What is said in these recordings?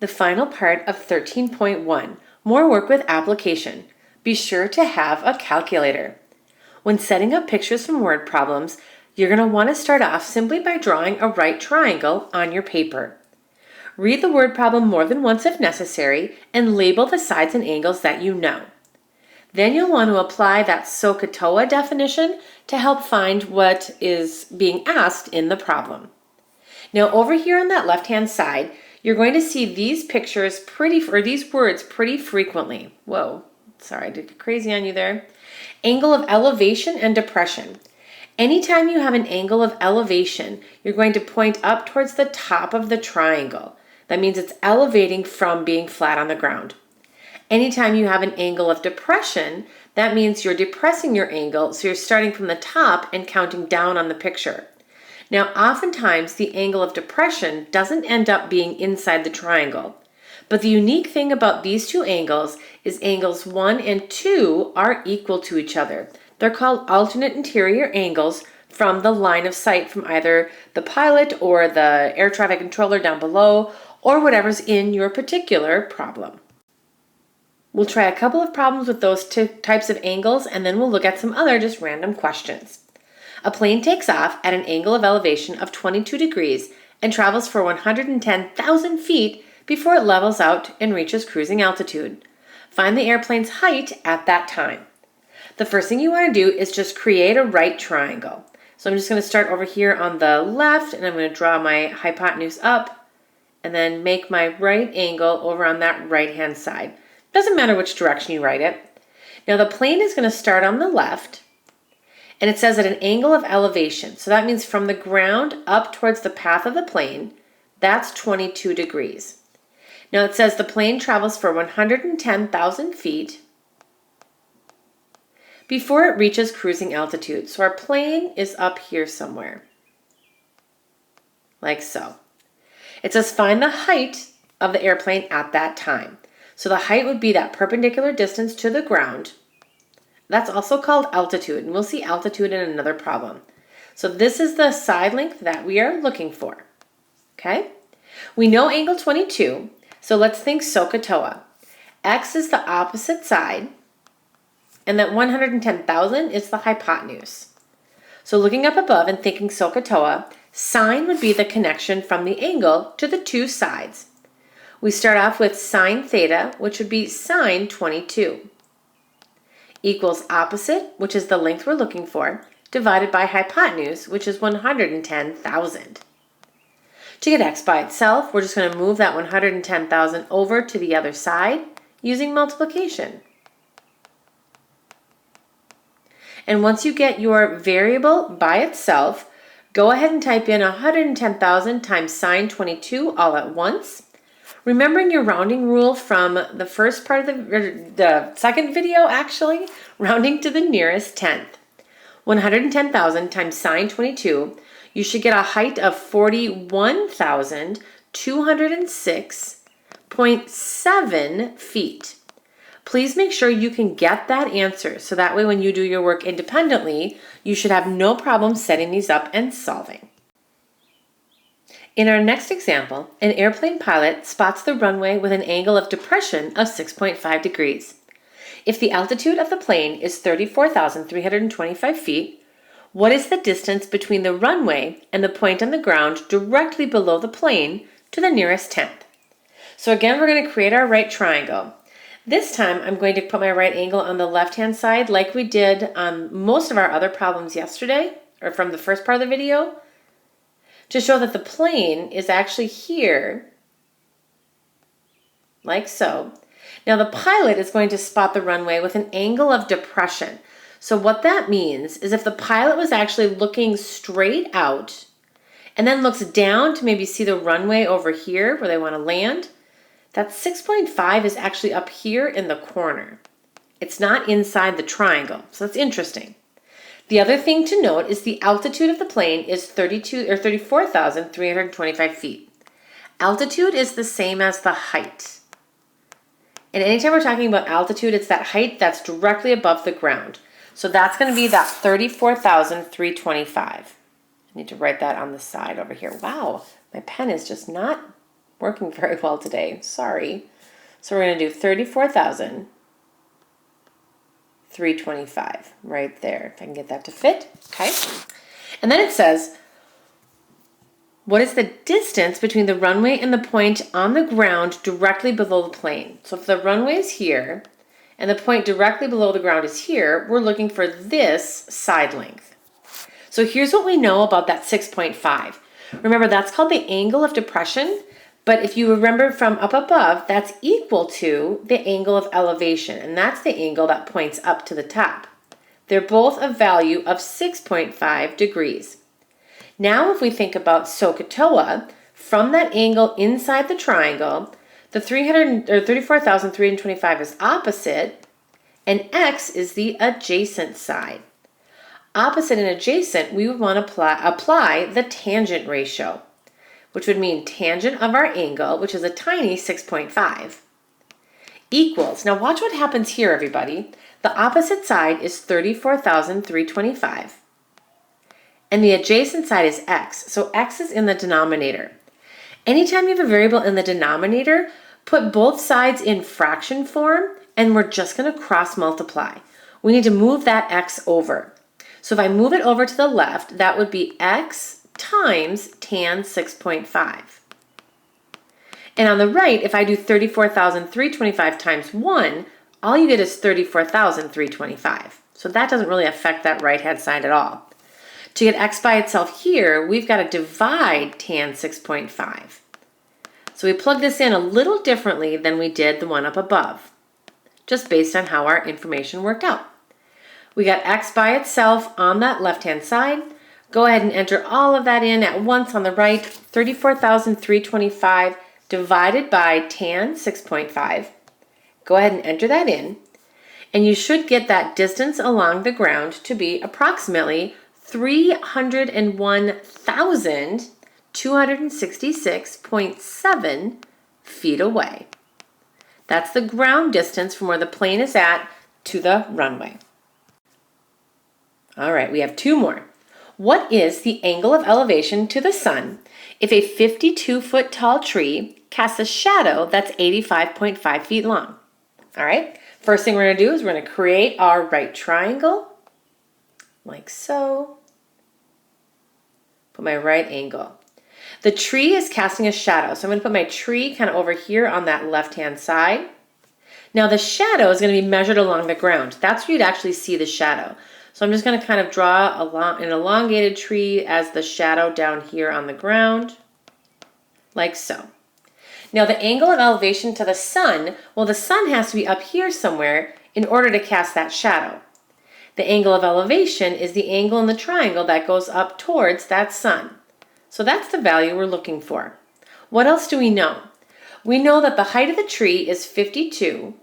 The final part of 13.1, more work with application. Be sure to have a calculator. When setting up pictures from word problems, you're going to want to start off simply by drawing a right triangle on your paper. Read the word problem more than once if necessary and label the sides and angles that you know. Then you'll want to apply that SOHCAHTOA definition to help find what is being asked in the problem. Now over here on that left-hand side, you're going to see these pictures these words pretty frequently. Whoa, sorry, I did get crazy on you there. Angle of elevation and depression. Anytime you have an angle of elevation, you're going to point up towards the top of the triangle. That means it's elevating from being flat on the ground. Anytime you have an angle of depression, that means you're depressing your angle, so you're starting from the top and counting down on the picture. Now, oftentimes the angle of depression doesn't end up being inside the triangle. But the unique thing about these two angles is angles 1 and 2 are equal to each other. They're called alternate interior angles from the line of sight from either the pilot or the air traffic controller down below or whatever's in your particular problem. We'll try a couple of problems with those two types of angles and then we'll look at some other just random questions. A plane takes off at an angle of elevation of 22 degrees and travels for 110,000 feet before it levels out and reaches cruising altitude. Find the airplane's height at that time. The first thing you want to do is just create a right triangle. So I'm just going to start over here on the left and I'm going to draw my hypotenuse up and then make my right angle over on that right hand side. Doesn't matter which direction you write it. Now the plane is going to start on the left and it says at an angle of elevation. So that means from the ground up towards the path of the plane, that's 22 degrees. Now it says the plane travels for 110,000 feet before it reaches cruising altitude. So our plane is up here somewhere, like so. It says find the height of the airplane at that time. So the height would be that perpendicular distance to the ground. That's also called altitude, and we'll see altitude in another problem. So this is the side length that we are looking for, okay? We know angle 22, so let's think SOHCAHTOA. X is the opposite side, and that 110,000 is the hypotenuse. So looking up above and thinking SOHCAHTOA, sine would be the connection from the angle to the two sides. We start off with sine theta, which would be sine 22, equals opposite, which is the length we're looking for, divided by hypotenuse, which is 110,000. To get x by itself, we're just going to move that 110,000 over to the other side using multiplication. And once you get your variable by itself, go ahead and type in 110,000 times sine 22 all at once. Remembering your rounding rule from the first part of the second video, actually, rounding to the nearest tenth. 110,000 times sine 22, you should get a height of 41,206.7 feet. Please make sure you can get that answer so that way when you do your work independently, you should have no problem setting these up and solving. In our next example, an airplane pilot spots the runway with an angle of depression of 6.5 degrees. If the altitude of the plane is 34,325 feet, what is the distance between the runway and the point on the ground directly below the plane to the nearest tenth? So again, we're going to create our right triangle. This time, I'm going to put my right angle on the left-hand side like we did on most of our other problems yesterday, or from the first part of the video, to show that the plane is actually here, like so. Now the pilot is going to spot the runway with an angle of depression. So what that means is if the pilot was actually looking straight out and then looks down to maybe see the runway over here where they want to land, that 6.5 is actually up here in the corner. It's not inside the triangle, so that's interesting. The other thing to note is the altitude of the plane is 34,325 feet. Altitude is the same as the height. And anytime we're talking about altitude, it's that height that's directly above the ground. So that's going to be that 34,325. I need to write that on the side over here. Wow, my pen is just not working very well today. Sorry. So we're going to do 34,325 right there. If I can get that to fit. Okay. And then it says, what is the distance between the runway and the point on the ground directly below the plane? So if the runway is here and the point directly below the ground is here, we're looking for this side length. So here's what we know about that 6.5. Remember, that's called the angle of depression, but if you remember from up above, that's equal to the angle of elevation, and that's the angle that points up to the top. They're both a value of 6.5 degrees. Now if we think about SOHCAHTOA, from that angle inside the triangle, the 34,325 is opposite, and x is the adjacent side. Opposite and adjacent, we would want to apply the tangent ratio, which would mean tangent of our angle, which is a tiny 6.5, equals, now watch what happens here, everybody. The opposite side is 34,325. And the adjacent side is x, so x is in the denominator. Anytime you have a variable in the denominator, put both sides in fraction form, and we're just going to cross multiply. We need to move that x over. So if I move it over to the left, that would be x times tan 6.5. And on the right, if I do 34,325 times 1, all you get is 34,325. So that doesn't really affect that right-hand side at all. To get x by itself here, we've got to divide tan 6.5. So we plug this in a little differently than we did the one up above, just based on how our information worked out. We got x by itself on that left-hand side. Go ahead and enter all of that in at once on the right. 34,325 divided by tan 6.5. Go ahead and enter that in. And you should get that distance along the ground to be approximately 301,266.7 feet away. That's the ground distance from where the plane is at to the runway. All right, we have two more. What is the angle of elevation to the sun if a 52-foot tall tree casts a shadow that's 85.5 feet long? All right, first thing we're going to do is we're going to create our right triangle, like so. Put my right angle. The tree is casting a shadow, so I'm going to put my tree kind of over here on that left-hand side. Now the shadow is going to be measured along the ground. That's where you'd actually see the shadow. So I'm just going to kind of draw an elongated tree as the shadow down here on the ground, like so. Now the angle of elevation to the sun, well, the sun has to be up here somewhere in order to cast that shadow. The angle of elevation is the angle in the triangle that goes up towards that sun. So that's the value we're looking for. What else do we know? We know that the height of the tree is 52.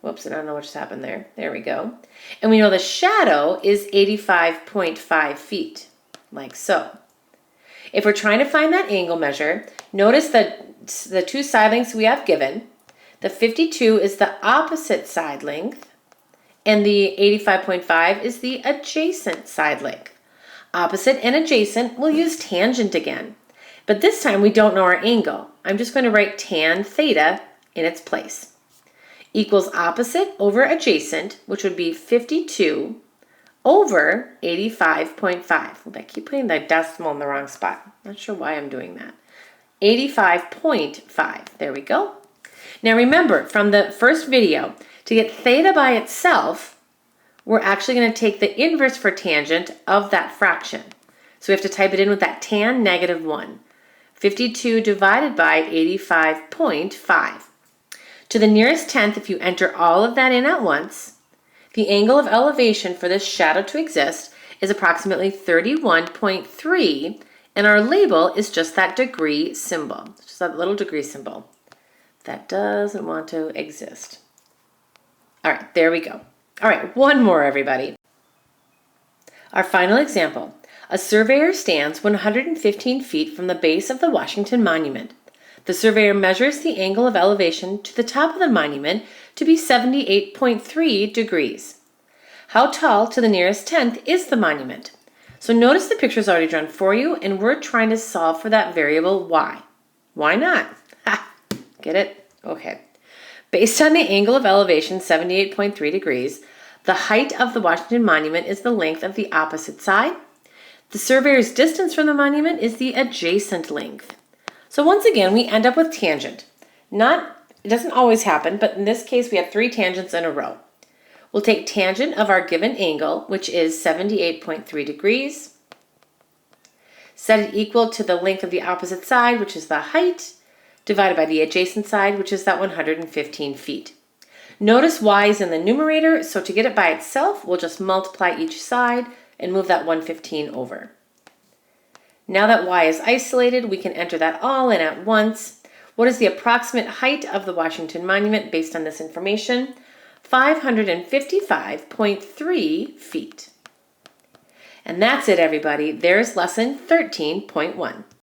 Whoops, I don't know what just happened there. There we go. And we know the shadow is 85.5 feet, like so. If we're trying to find that angle measure, notice that the two side lengths we have given. The 52 is the opposite side length, and the 85.5 is the adjacent side length. Opposite and adjacent, we'll use tangent again. But this time we don't know our angle. I'm just going to write tan theta in its place. Equals opposite over adjacent, which would be 52 over 85.5. I keep putting the decimal in the wrong spot. Not sure why I'm doing that. 85.5. There we go. Now remember, from the first video, to get theta by itself, we're actually going to take the inverse for tangent of that fraction. So we have to type it in with that tan negative 1. 52 divided by 85.5. To the nearest tenth, if you enter all of that in at once, the angle of elevation for this shadow to exist is approximately 31.3, and our label is just that degree symbol, just that little degree symbol. That doesn't want to exist. All right, there we go. All right, one more, everybody. Our final example. A surveyor stands 115 feet from the base of the Washington Monument. The surveyor measures the angle of elevation to the top of the monument to be 78.3 degrees. How tall to the nearest tenth is the monument? So notice the picture is already drawn for you, and we're trying to solve for that variable y. Why not? Get it? Okay. Based on the angle of elevation, 78.3 degrees, the height of the Washington Monument is the length of the opposite side. The surveyor's distance from the monument is the adjacent length. So once again, we end up with tangent. It doesn't always happen, but in this case, we have 3 tangents in a row. We'll take tangent of our given angle, which is 78.3 degrees. Set it equal to the length of the opposite side, which is the height, divided by the adjacent side, which is that 115 feet. Notice y is in the numerator, so to get it by itself, we'll just multiply each side and move that 115 over. Now that y is isolated, we can enter that all in at once. What is the approximate height of the Washington Monument based on this information? 555.3 feet. And that's it, everybody. There's lesson 13.1.